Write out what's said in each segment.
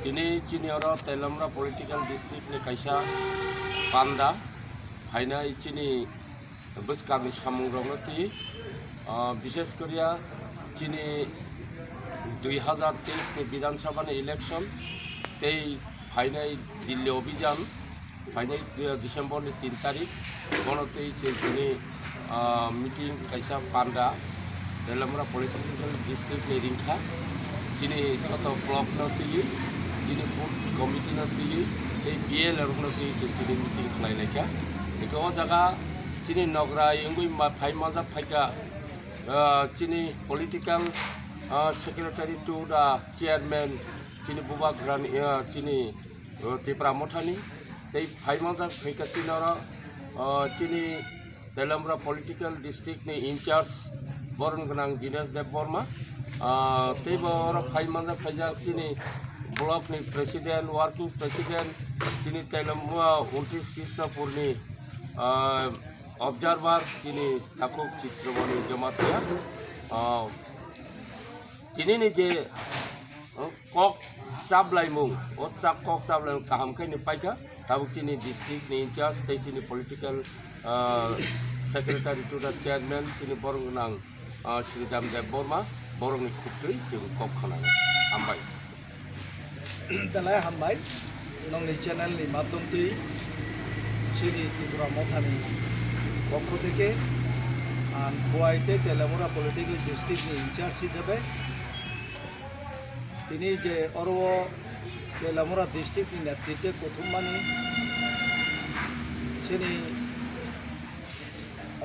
Tini chini ora Telamra political district ni kaisa Panda Phainai chini buskami samungronoti বিশেষ করিয়া chini 2023 ni বিধানসভা ni election tei Phainai Dilli অভিযান Phainai December ni 3 তারিখ গণতেই chini meeting kaisa Panda Telamra political district ni ringkha chini kota block noti chini food committee noti ei BL noti chini meeting khlai laika eko jaga chini nogra engui phai maja phaika chini political secretary to the chairman chini buba gran chini Tipra Mothani tei phai maja phaika chinora chini Telamra political district ni in charge Boron Gnang Dinesh Dev Burma tei bor phai maja phaija chini block ni president working president chini Telamra 29 Krishnapur ni observer chini Thakuk Chitrabani Jamatia chini ni je kok chablai mung o chap kok chablai kaham khai ni paika tabuk chini district ni in charge tei chini political secretary to the chairman chini Boron Gnang Shri Dev Burma Borong ni khuptui chung kok khana ambai dalai hambai nong ni channel ni madhyam tui chini Tipra Motha ni পক্ষ থেকে খোয়াইতে Teliamura political district in charge হিসেবে তিনি যে অরব Teliamura district নেতৃত্বে প্রথমবানি সেনি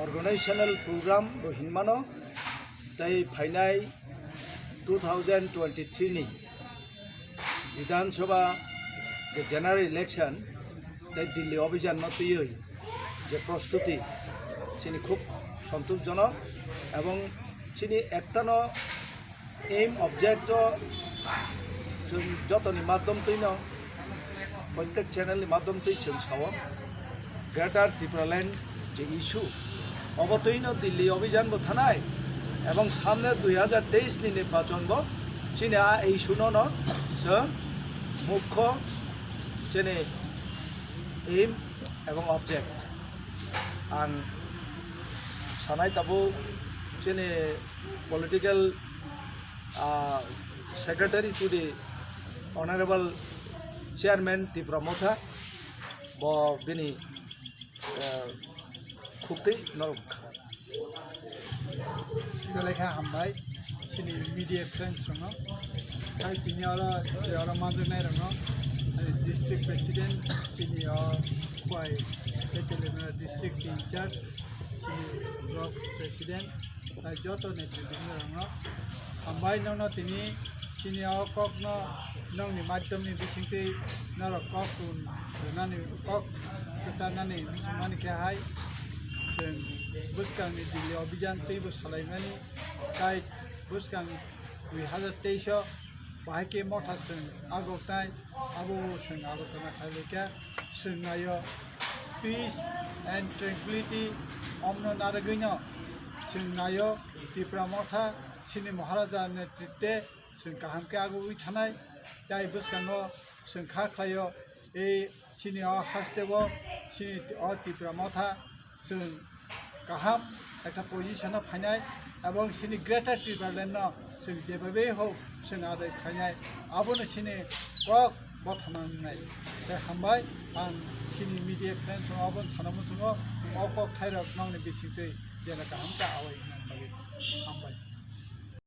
organisational programme হিনমানো তাই ফাইনাই 2023 ni বিধানসভা যে general election তাই দিল্লি অভিযান নতুই যে প্রস্তুতি চিনি খুব সন্তোষজনক এবং চিনি একটানো এইম অবজেক্ট যতনি মাধ্যম তৈন প্রত্যেক চ্যানেল মাধ্যম তৈ সাব গ্রেটার ত্রিপুরাল্যান্ড যে ইস্যু অবতৈন দিল্লি অভিযান থানায় এবং সামনে 2023 ni নির্বাচন চিনি এই শুনন মুখ্য চিনি এইম এবং object ang sanai tabu chini political secretary to the honorable chairman Tipra Motha bo bini khukti norok dalekha hambai chini media friends no kai tinyara jara manjunai rang district president chini Khulai Telamra district in charge chini block president joto netribungo rang hambai no tini chini kok no nong ni madhyam ni bisingte naro kok kun nani kok kesanani musmani ke hai sen buskang ni Dilli অভিযান tei bo salaimani kai buskang 2023 bahake Motha sen agoktai abo sen alosona khaileka sen nayo peace and tranquility omno naragino chingnayo Tipra Motha chini Maharaja netritwe sing kahamke agu ui thanai tai buskango sing kha khlayo ei chini hastebo chini Tipra Motha sing kaham ekta position of Phainai এবং chini greater Tipraland no sing jebabe ho sing adai khainai abono chini kok bothanai tai hambai ang chini media friends abon chanamu sungo okok thairok nangni bisingtei jena kaham ka awai nang bagi hambai